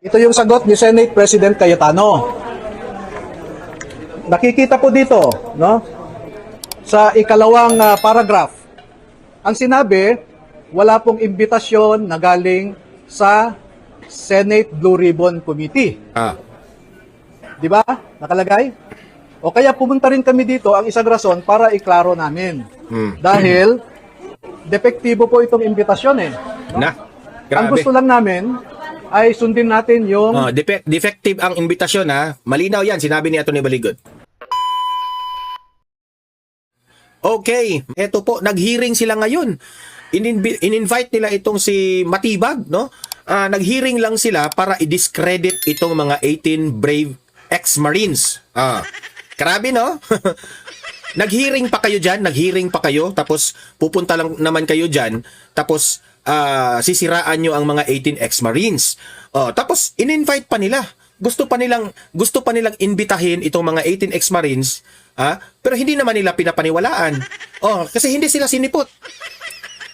Ito yung sagot ni Senate President Cayetano. Nakikita po dito, no? Sa ikalawang paragraph. Ang sinabi, wala pong imbitasyon na galing sa Senate Blue Ribbon Committee. Di ba? Nakalagay? O kaya pumunta rin kami dito, ang isang rason para iklaro namin. Dahil depektibo po itong imbitasyon eh. No? Ang gusto lang namin ay sundin natin yung... defective ang imbitasyon ha. Malinaw yan, sinabi ni Atty. Baligod. Okay, eto po, nag-hearing sila ngayon. In-invite nila itong si Matibag, no? Nag-hearing lang sila para i-discredit itong mga 18 brave ex-Marines. Grabe, no? Nag-hearing pa kayo dyan, tapos pupunta lang naman kayo dyan, tapos sisiraan nyo ang mga 18 ex-Marines. Tapos in-invite pa nila. Gusto pa nilang imbitahin itong mga 18 ex-Marines, pero hindi naman nila pinapaniwalaan. Kasi hindi sila sinipot.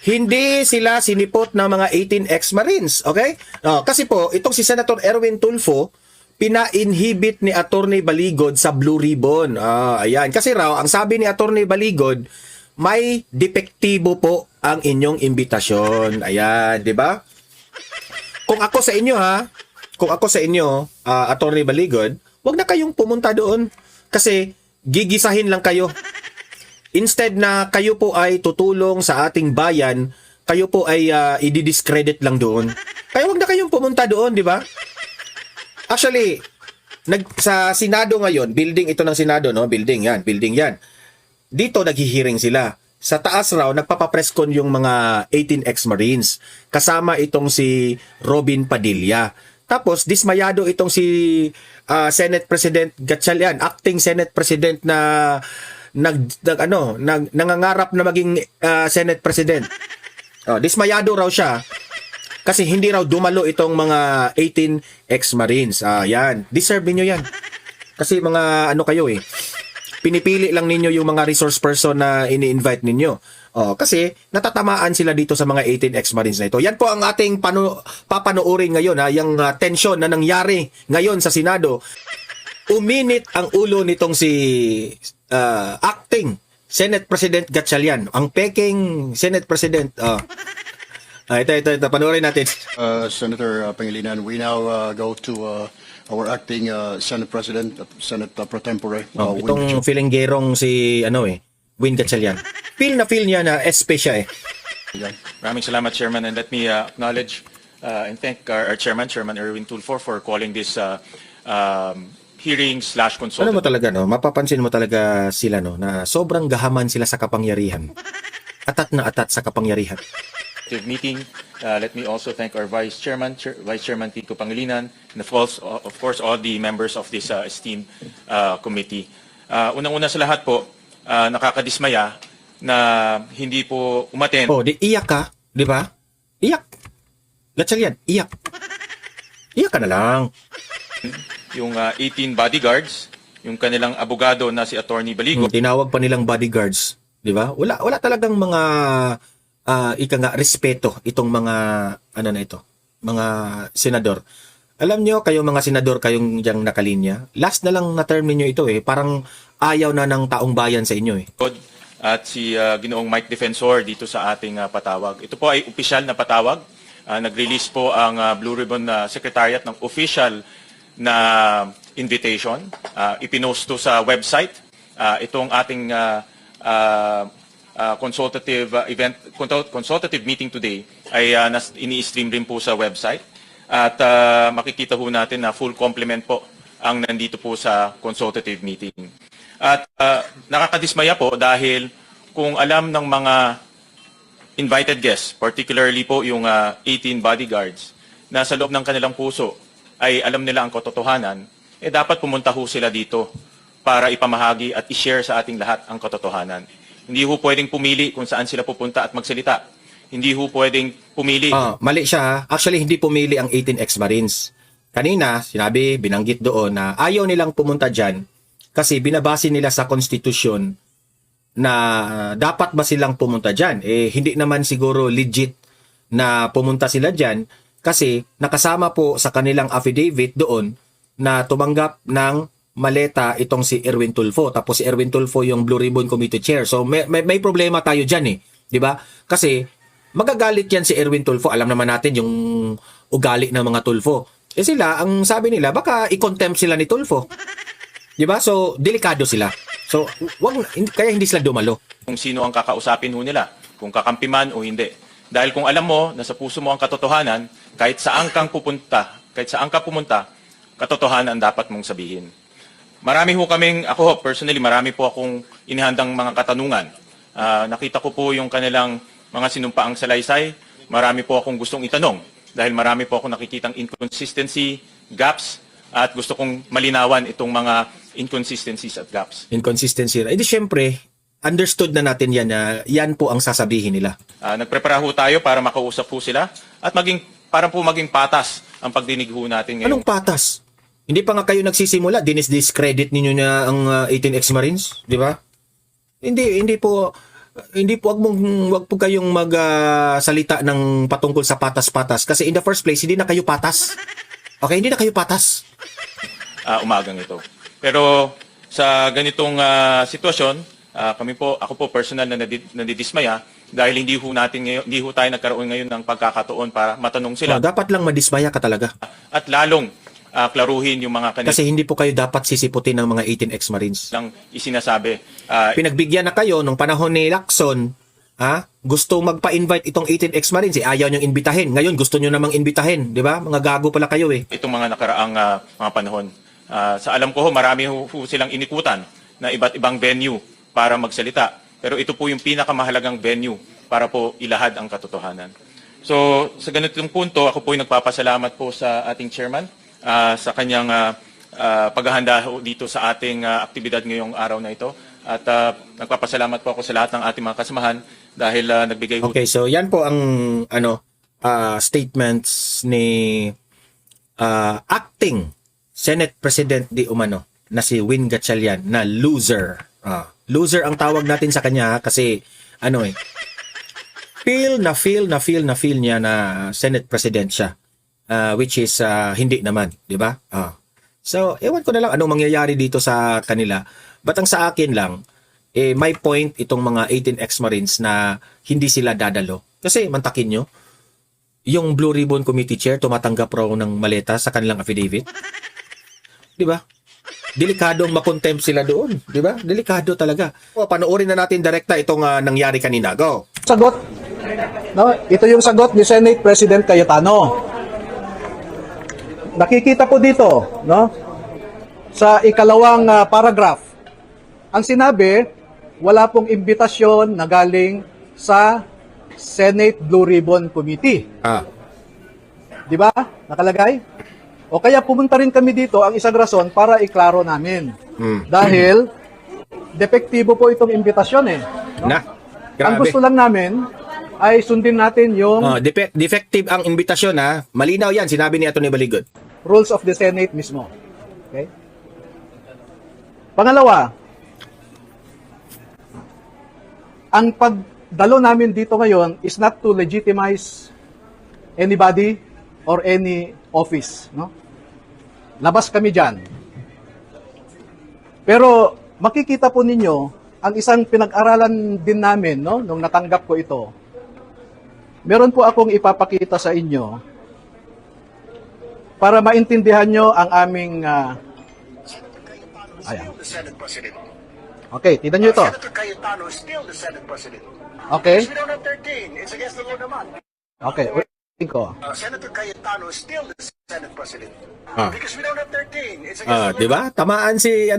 Hindi sila sinipot ng mga 18 ex-Marines, okay? Kasi po, itong si Senator Erwin Tulfo, pina-inhibit ni Atty. Baligod sa Blue Ribbon. Ayan. Kasi raw, ang sabi ni Atty. Baligod, may depektibo po ang inyong imbitasyon. Ayan, di ba? Kung ako sa inyo Atty. Baligod, wag na kayong pumunta doon kasi gigisahin lang kayo. Instead na kayo po ay tutulong sa ating bayan, kayo po ay i-discredit lang doon. Kaya wag na kayong pumunta doon, di ba? Actually, sa Senado ngayon, building ito ng Senado, no? Building yan. Dito naghihiring sila. Sa taas raw, nagpapapreskon yung mga 18 ex-Marines. Kasama itong si Robin Padilla. Tapos, dismayado itong si Senate President Gatchalian, acting Senate President na nangangarap na maging Senate President. Dismayado raw siya kasi hindi raw dumalo itong mga 18 ex-Marines. Yan. Deserve niyo yan. Kasi mga kayo eh. Pinipili lang ninyo yung mga resource person na ini-invite ninyo. Kasi natatamaan sila dito sa mga 18 ex-Marines na ito. Yan po ang ating papanoorin ngayon. Yung tension na nangyari ngayon sa Senado. Uminit ang ulo nitong si acting Senate President Gatchalian. Ang peking Senate President. Ito. Panoorin natin. Senator Pangilinan, we now go to our acting Senate President, Senate Pro Tempore. Itong filinggerong si Win Gatchalian. Feel niya na SP siya eh. Maraming salamat, Chairman, and let me acknowledge and thank our Chairman Erwin Tulfo for calling this hearing/consultative. Ano mo talaga, no? Mapapansin mo talaga sila, no, na sobrang gahaman sila sa kapangyarihan. Atat na atat sa kapangyarihan. Meeting. Let me also thank our Vice Chairman Tito Pangilinan, and of course all the members of this esteemed committee. Unang-una sa lahat po, nakakadismaya na hindi po umattend. Di iyak ka, di ba? Iyak. Gatchalian, iyak. Iyak ka na lang. Yung 18 bodyguards, yung kanilang abogado na si Atty. Baligod. Tinawag pa nilang bodyguards, di ba? Wala talagang mga respeto itong mga mga senador. Alam nyo, kayong mga senador, kayong diyang nakalinya, last na lang na term ninyo ito eh. Parang ayaw na ng taong bayan sa inyo eh. At si Ginoong Mike Defensor dito sa ating patawag. Ito po ay opisyal na patawag. Nag-release po ang Blue Ribbon Secretariat ng official na invitation. Ipinost to sa website. Itong ating consultative meeting today ay ini-stream rin po sa website. At makikita po natin na full complement po ang nandito po sa consultative meeting. At nakakadismaya po dahil kung alam ng mga invited guests, particularly po yung 18 bodyguards, na sa loob ng kanilang puso ay alam nila ang katotohanan, dapat pumunta ho sila dito para ipamahagi at i-share sa ating lahat ang katotohanan. Hindi ho pwedeng pumili kung saan sila pupunta at magsalita. Hindi ho pwedeng pumili. Mali siya. Actually, hindi pumili ang 18 ex-Marines. Kanina, binanggit doon na ayaw nilang pumunta dyan kasi binabase nila sa konstitusyon na dapat ba silang pumunta dyan. Hindi naman siguro legit na pumunta sila dyan Kasi nakasama po sa kanilang affidavit doon na tumanggap ng maleta itong si Erwin Tulfo. Tapos si Erwin Tulfo yung Blue Ribbon Committee Chair. So may problema tayo dyan eh. Di ba? Kasi magagalit yan si Erwin Tulfo. Alam naman natin yung ugali ng mga Tulfo. Eh sila, ang sabi nila, baka i-contempt sila ni Tulfo. Di ba? So, delikado sila. So, kaya hindi sila dumalo. Kung sino ang kakausapin ho nila, kung kakampi man o hindi. Dahil kung alam mo na sa puso mo ang katotohanan, kahit saan ka pumunta, katotohanan ang dapat mong sabihin. Ako personally, marami po akong inihandang mga katanungan. Nakita ko po yung kanilang mga sinumpaang salaysay. Marami po akong gustong itanong dahil marami po akong nakikitang inconsistency, gaps, at gusto kong malinawan itong mga inconsistencies at gaps. Inconsistency. Eh di syempre, understood na natin yan na yan po ang sasabihin nila. Nagprepara ho tayo para makausap po sila at para po maging patas ang pagdinig ho natin ngayon. Anong patas? Hindi pa nga kayo nagsisimula, dinis-discredit ninyo na ang 18 ex-Marines, di ba? Hindi po wag po kayong magsalita ng patungkol sa patas-patas kasi in the first place hindi na kayo patas. Okay, hindi na kayo patas. Umagang ito. Pero sa ganitong sitwasyon, ako po personal na nadidismaya dahil hindi ho tayo nagkaroon ngayon ng pagkakataon para matanong sila. Dapat lang madismaya ka talaga. At lalong klaruhin yung mga Kasi hindi po kayo dapat sisiputin ng mga 18 ex-Marines. lang isinasabi. Pinagbigyan na kayo nung panahon ni Lacson, gusto magpa-invite itong 18 ex-Marines, ayaw niyong imbitahin. Ngayon, gusto niyo namang imbitahin, di ba? Mga gago pala kayo eh. Itong mga nakaraang mga panahon. Sa alam ko marami ho silang inikutan na iba't ibang venue para magsalita. Pero ito po yung pinakamahalagang venue para po ilahad ang katotohanan. So, sa ganitong punto, ako po yung nagpapasalamat po sa ating chairman sa kanyang paghahanda dito sa ating aktibidad ngayong araw na ito. At nagpapasalamat po ako sa lahat ng ating mga kasamahan dahil nagbigay ho. Okay, so yan po ang statements ni acting Senate President di umano na si Win Gatchalian na loser. Loser ang tawag natin sa kanya kasi feel niya na Senate President siya. Which is hindi naman, di ba? So, ewan ko na lang anong mangyayari dito sa kanila. But ang sa akin lang, may point itong mga 18 ex-Marines na hindi sila dadalo. Kasi mantakin nyo, yung Blue Ribbon Committee Chair tumatanggap raw ng maleta sa kanilang affidavit. Di ba? Delikadong makontempt sila doon. Di ba? Delikado talaga. Panoorin na natin direkta itong nangyari kanina. Go! Sagot. No, ito yung sagot ni Senate President Cayetano. Nakikita po dito, no? Sa ikalawang paragraph. Ang sinabi, wala pong imbitasyon na galing sa Senate Blue Ribbon Committee. Di ba? Nakalagay? O kaya pumunta rin kami dito, ang isang rason para iklaro namin. Dahil depektibo po itong imbitasyon eh. No? Ang Grabe. gusto lang namin ay sundin natin yung Defective ang invitasyon ha. Malinaw yan, sinabi ni Atty. Baligod. rules of the Senate mismo. Okay? Pangalawa, ang pagdalo namin dito ngayon is not to legitimize anybody or any office. No? Labas kami dyan. Pero makikita po ninyo, ang isang pinag-aralan din namin nung natanggap ko ito, meron po akong ipapakita sa inyo para maintindihan nyo ang aming ayan. The Senate President. Okay, tignan nyo ito. Senator Cayetano is still the Senate President. Okay? We don't have 13. It's against the law naman. Okay, ulitin ko. Senator Cayetano is still the Senate President. Ah. Because we don't have 13. It's against the law. Di ba? Tamaan si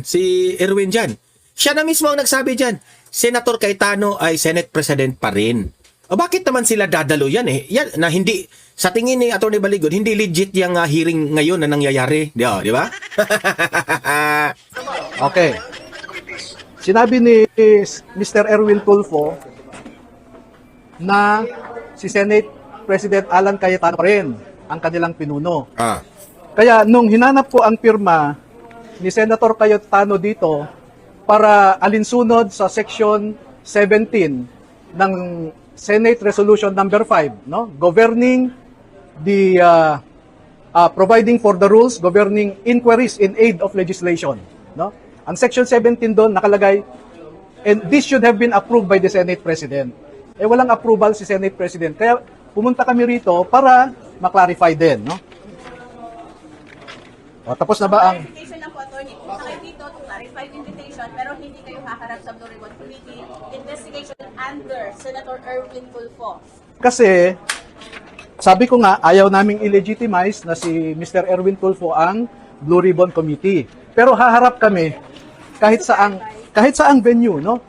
si Erwin dyan. Siya na mismo ang nagsabi dyan. Senator Cayetano ay Senate President pa rin. O bakit naman sila dadalo yan eh? Yan, na hindi, sa tingin ni Atty. Baligod, hindi legit yung hearing ngayon na nangyayari. Di ba? Okay. Sinabi ni Mr. Erwin Tulfo na si Senate President Alan Cayetano pa rin ang kanilang pinuno. Kaya nung hinanap ko ang pirma ni Senator Cayetano dito para alinsunod sa Section 17 ng Senate Resolution number 5, no? Governing the providing for the rules governing inquiries in aid of legislation. No? Ang Section 17 doon nakalagay, and this should have been approved by the Senate President. Eh walang approval si Senate President. Kaya pumunta kami rito para ma-clarify din. No? O, tapos na ba ang... Clarification lang po, attorney. Punta kayo dito to clarify the invitation, pero hindi kayo haharap sa Blue Ribbon Committee investigation under Senator Erwin Tulfo. Kasi, sabi ko nga, ayaw naming illegitimize na si Mr. Erwin Tulfo ang Blue Ribbon Committee. Pero haharap kami kahit saang venue, no?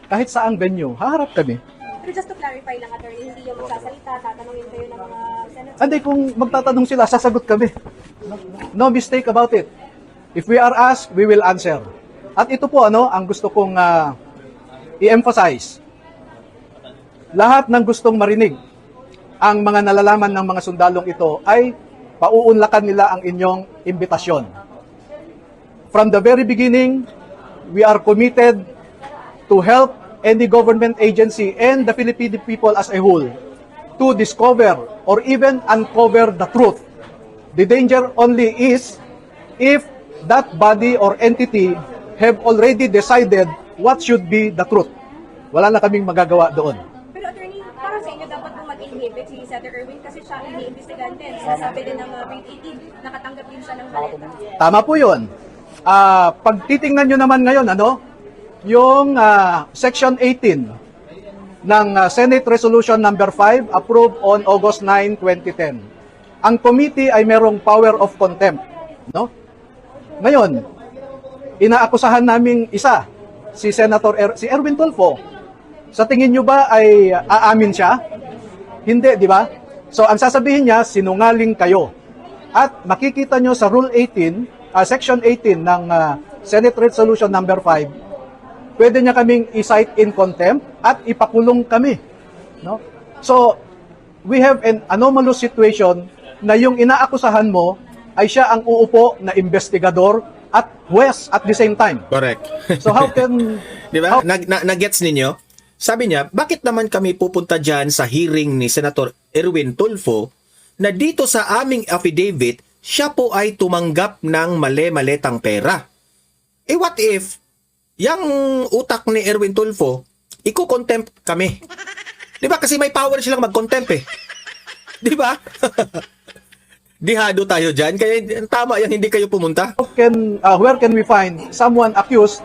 Kahit saang venue, haharap kami. Pero just to clarify lang, attorney, hindi yung magsasalita, tatanungin kayo ng mga senators. Hindi, kung magtatanong sila, sasagot kami. No mistake about it. If we are asked, we will answer. At ito po, ang gusto kong i-emphasize. Lahat ng gustong marinig ang mga nalalaman ng mga sundalong ito ay pauunlakan nila ang inyong imbitasyon. From the very beginning, we are committed to help any government agency and the Filipino people as a whole to discover or even uncover the truth. The danger only is if that body or entity have already decided what should be the truth. Wala na kaming magagawa doon. Pero attorney, para sa inyo dapat po mag-inhibit si Senator Erwin kasi siya ang iniimbestigahan din. Sasabi din ng grade 18, nakatanggap din siya ng maleta. Tama po yun. Pag titingnan nyo naman ngayon, yung Section 18 ng Senate Resolution number 5 approved on August 9, 2010. Ang committee ay merong power of contempt. No? Ngayon, inaakusahan naming isa, si si Erwin Tulfo. Sa tingin nyo ba ay aamin siya? Hindi, di ba? So, ang sasabihin niya, sinungaling kayo. At makikita nyo sa Rule 18, Section 18 ng Senate Resolution number 5, pwede niya kaming i-cite in contempt at ipakulong kami. No? So, we have an anomalous situation na yung inaakusahan mo ay siya ang uupo na investigador at huwes at the same time. Correct. So how can... Di ba? Nag-gets ninyo? Sabi niya, bakit naman kami pupunta dyan sa hearing ni Senator Erwin Tulfo na dito sa aming affidavit, siya po ay tumanggap ng mali-maletang pera? Eh what if, yung utak ni Erwin Tulfo, iko-contempt kami? Di ba? Kasi may power silang mag-contempt eh. Di ba? Dihado tayo dyan. Kaya tama yan, hindi kayo pumunta. Where can we find someone accused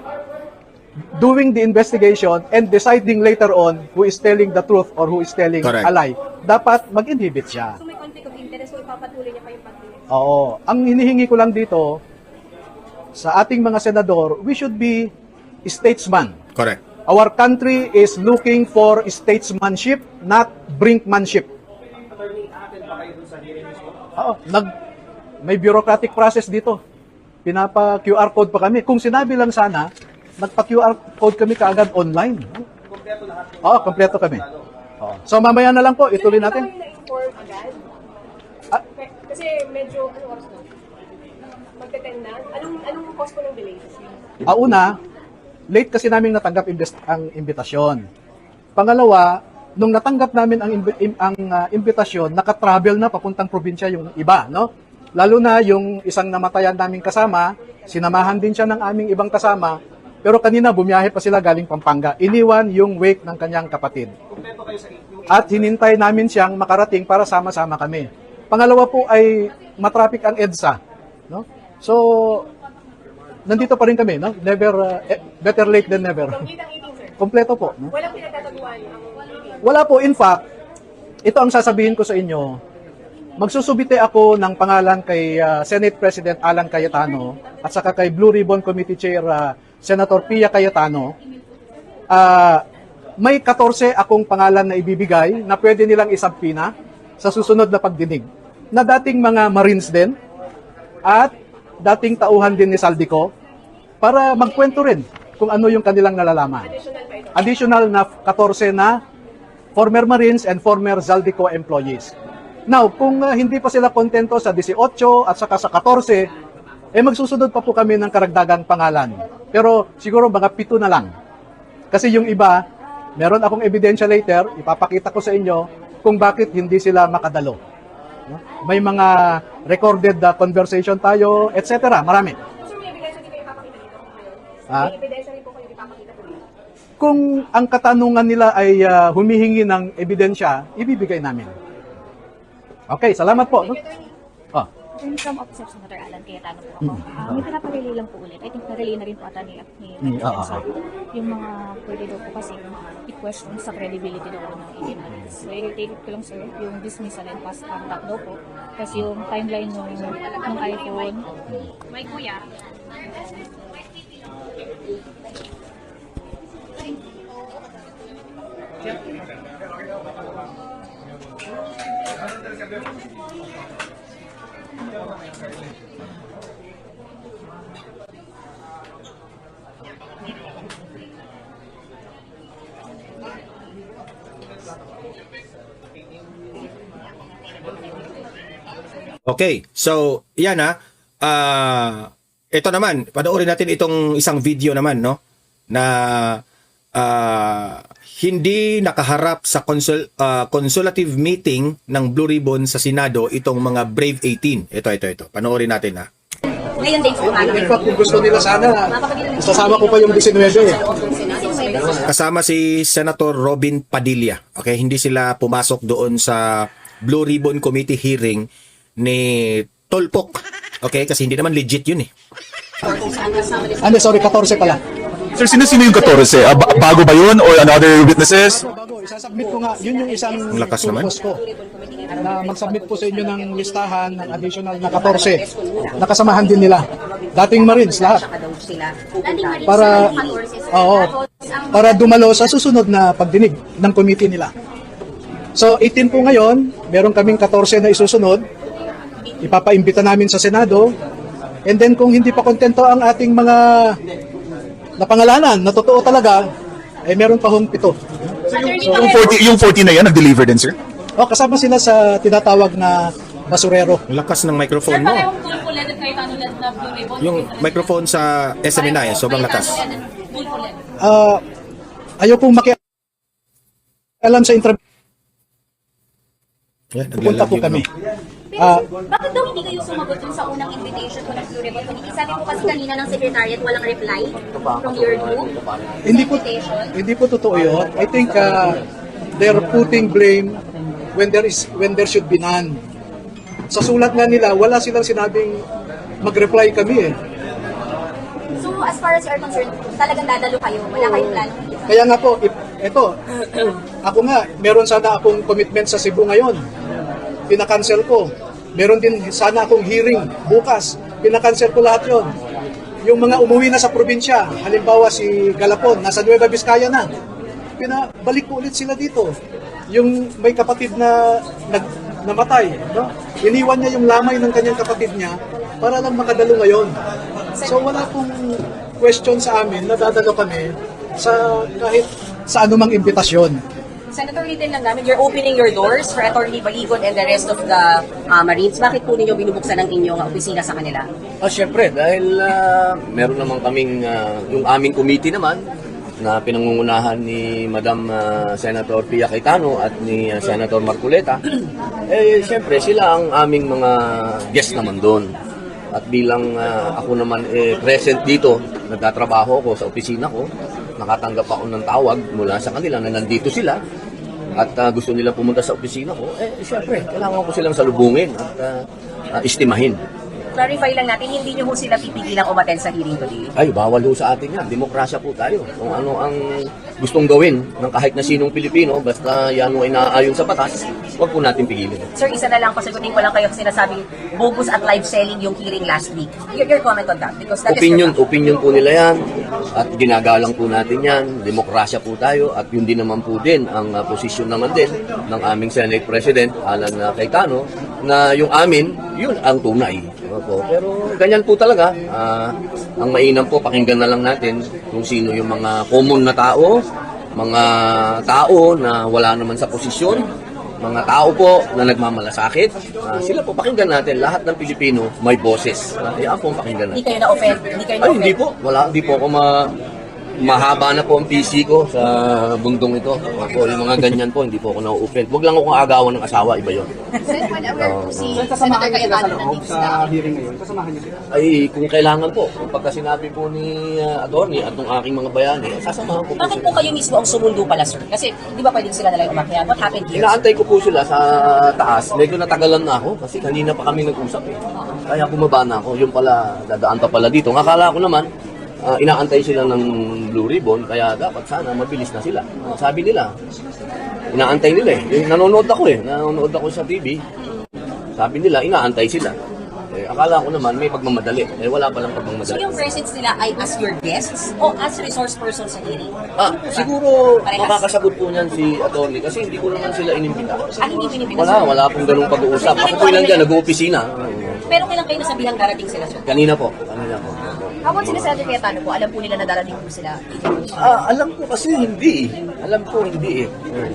doing the investigation and deciding later on who is telling the truth or who is telling Correct. a lie? Dapat mag-inhibit siya. So may conflict of interest, so ipapatuloy niya pa yung pag-inhibit. Oo. Ang hinihingi ko lang dito, sa ating mga senador, we should be statesman. Correct. Our country is looking for statesmanship, not brinkmanship. Oo, may bureaucratic process dito. Pinapa-QR code pa kami. Kung sinabi lang sana, nagpa-QR code kami kaagad online. Kompleto lahat. Oo, kompleto kami. Oo. So mamaya na lang po, ituloy natin. Hindi ba kayo na-inform agad? Ah. Kasi medyo, ano oras na? Magte-10 na? Anong cause po ng delay? Una, late kasi namin natanggap ang imbitasyon. Pangalawa, nung natanggap namin ang imbitasyon, naka-travel na papuntang probinsya yung iba, no? Lalo na yung isang namatayan naming kasama, sinamahan din siya ng aming ibang kasama, pero kanina bumiyahe pa sila galing Pampanga. Iniwan yung wake ng kanyang kapatid. At hinintay namin siyang makarating para sama-sama kami. Pangalawa po ay matraffic ang EDSA, no? So, nandito pa rin kami, no? Never, better late than never. Complete ang meeting, sir. Kompleto po, no? Walang pinagtataguan ang meeting. Wala po. In fact, ito ang sasabihin ko sa inyo. Magsusubite ako ng pangalan kay Senate President Alan Cayetano at saka kay Blue Ribbon Committee Chair Senator Pia Cayetano. May 14 akong pangalan na ibibigay na pwede nilang isabpina sa susunod na pagdinig. Na dating mga Marines din at dating tauhan din ni Saldico para magkwento rin kung ano yung kanilang nalalaman. Additional na 14 na former Marines and former Zaldico employees. Now, kung hindi pa sila kontento sa 18 at saka sa 14, magsusunod pa po kami ng karagdagang pangalan. Pero siguro mga 7 na lang. Kasi yung iba, meron akong ebidensya later, ipapakita ko sa inyo kung bakit hindi sila makadalo. No? May mga recorded conversation tayo, etc. Marami. Sir, may ebidensya din kayo ipapakita dito? Ha? May ebidensya rin po kayo ipapakita po dito? Kung ang katanungan nila ay humihingi ng ebidensya, ibibigay namin. Okay, salamat po. No? Oh. Attorney from Office of Senator Alan Cayetano po ako. May pinaparelay lang po ulit. I think narelay na rin po ata ni Enzo. Yung mga pwede daw po kasi i-question sa credibility daw po ng Marines. So, i-take ko lang sir, yung dismissal and past contact daw po. Kasi yung timeline ng iPhone. May kuya. Okay, so yan ito naman, panoorin natin itong isang video naman, no? Na hindi nakaharap sa consultative meeting ng Blue Ribbon sa Senado itong mga Brave 18. Ito. Panoorin natin, ha? Ngayon din po In fact, kung gusto nila sana, isasama ko pa yung 19 eh. Kasama si Senator Robin Padilla. Okay, hindi sila pumasok doon sa Blue Ribbon Committee hearing ni Tolpok. Okay, kasi hindi naman legit yun eh. Sorry, 14 pala. Sir, sino yung 14? Bago ba yun or another witnesses? Bago, isasubmit ko nga, yun yung isang Lakas naman. purpose ko. Na mag-submit po sa inyo ng listahan ng additional na 14. Nakasamahan din nila. Dating Marines, lahat. Para, para dumalo sa susunod na pagdinig ng committee nila. So, 18 po ngayon, meron kaming 14 na isusunod. Ipapaimbita namin sa Senado. And then kung hindi pa kontento ang ating mga napangalanan, na totoo talaga, ay meron pa hong 7. Yung 14 na yan, nag-deliver din, sir? Kasama sila sa tinatawag na basurero. Ang lakas ng microphone mo. Yung microphone sa SMNI, sobrang lakas. Ayaw pong makialam sa interview. Yan, Punta po kami. Bakit daw hindi kayo sumagot dun sa unang invitation ko ng Blue Ribbon Committee? Sabi po kasi kanina ng Secretariat walang reply from your group. Hindi po totoo yun. I think they're putting blame when there should be none. Sa sulat nga nila, wala silang sinabing mag-reply kami eh. So as far as you're concerned, talagang dadalo kayo? Wala kayong plano? Kaya nga po, eto, ako nga, meron sana akong commitment sa Cebu ngayon. Pinakancel ko. Meron din sana akong hearing bukas. Pinakancel ko lahat yon. Yung mga umuwi na sa probinsya, halimbawa si Galapon, nasa Nueva Vizcaya na. Pinabalik ko ulit sila dito. Yung may kapatid na namatay, no? Iniwan niya yung lamay ng kanyang kapatid niya para lang makadalo ngayon. So wala pong question sa amin na dadalo kami sa kahit sa anumang imbitasyon. Senator, ulitin lang namin, you're opening your doors for Attorney Baligon and the rest of the Marines. Bakit po ninyo binubuksan ang inyong opisina sa kanila? Siyempre, dahil meron naman kaming, yung aming committee naman, na pinangungunahan ni Madam Senator Pia Cayetano at ni Senator Marcoleta, siyempre sila ang aming mga guest naman doon. At bilang ako naman present dito, nagtatrabaho ako sa opisina ko, nakatanggap ako ng tawag mula sa kanila na nandito sila at gusto nila pumunta sa opisina ko, siyempre, kailangan ko silang salubungin at istimahin. Clarify lang natin, hindi nyo ho sila pipigilang umattend sa hearing today? Ay, bawal ho sa atin yan. Demokrasya po tayo. Kung ano ang gustong gawin ng kahit na sinong Pilipino, basta yan ay naaayon sa batas, huwag po natin pigilin. Sir, isa na lang, pasagutin ko lang kayo kasi sinasabing bogus at live selling yung hearing last week. Your comment on that? Because that Opinion is po nila yan at ginagalang po natin yan. Demokrasya po tayo at yun din naman po din ang posisyon naman din ng aming Senate President, Alan Cayetano, na yung amin, yun ang tunay. Pero ganyan po talaga. Ang mainam po, pakinggan na lang natin kung sino yung mga common na tao, mga tao na wala naman sa posisyon, mga tao po na nagmamalasakit. Sila po, pakinggan natin. Lahat ng Pilipino may boses. Kaya po pakinggan natin. Hindi kayo na-offend? Hindi po. Wala, hindi po ako mahaba na po ang PC ko sa bundong ito. Opo, yung mga ganyan po, hindi po ako na-open. Huwag lang akong agawan ng asawa, iba yun. Sir, when aware po si Senator Cayetano nandito sa hearing ngayon, kasamahan niyo sila. Ay, kung kailangan po, pagka sinabi po ni attorney at ng aking mga bayani, sasamahan ko po Bakit sila. po kayo mismo ang sumundo pala, sir? Kasi di ba pwedeng sila nalang umakyat? What happened here? Inaantay ko po sila sa taas. Medyo natagalan na ako kasi kanina pa kami nag-usap eh. Kaya bumaba na ako. Yung pala, dadaan pa pala dito. Akala ko naman, inaantay sila ng Blue Ribbon, kaya dapat sana mabilis na sila. Sabi nila, inaantay nila eh. Nanonood ako sa TV. Sabi nila, inaantay sila. Akala ko naman may pagmamadali. Wala palang So pagmamadali. yung presence nila ay as your guests o as resource person sa hearing? Siguro Parehas. makakasagot po niyan si attorney kasi hindi ko naman sila inimbita. Hindi binibigyan, sir? Wala pong ganung pag-uusap. Ako po lang dyan, nag-uopisina. Pero kailan kayo nasabihang darating sila, sir? Kanina po. Habang sila Senator Cayetano po, alam po nila na darating po sila. Alam ko kasi hindi. Alam ko hindi eh.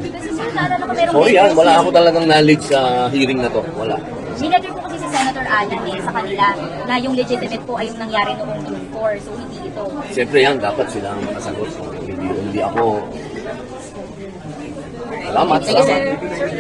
Kasi sir, naalala ko merong Sorry letter wala si- ako talagang knowledge sa hearing na to. Wala. May letter po kasi si Senator Alan sa kanila na yung legitimate po ay yung nangyari noong June 4. So hindi ito. Siyempre yan, dapat sila ang makasagot. Hindi ako. Salamat. Sige, sir.